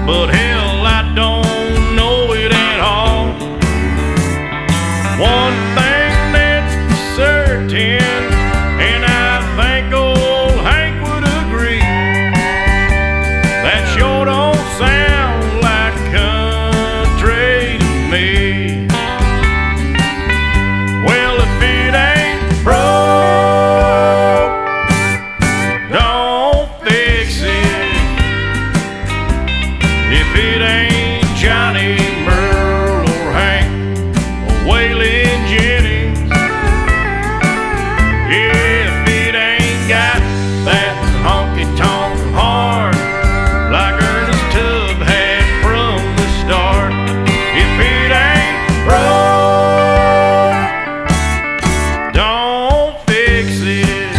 but hell, I don't know it at all. One thing that's certain, and I think old Hank would agree, that sure don't sound like country to me. Well, if it ain't broke, don't fix it. If it ain't Johnny, Merle, or Hank, or Waylon Jennings, if it ain't got that honky-tonk horn like Ernest Tubb had from the start, if it ain't broke, don't fix it.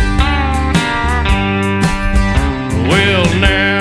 Well, now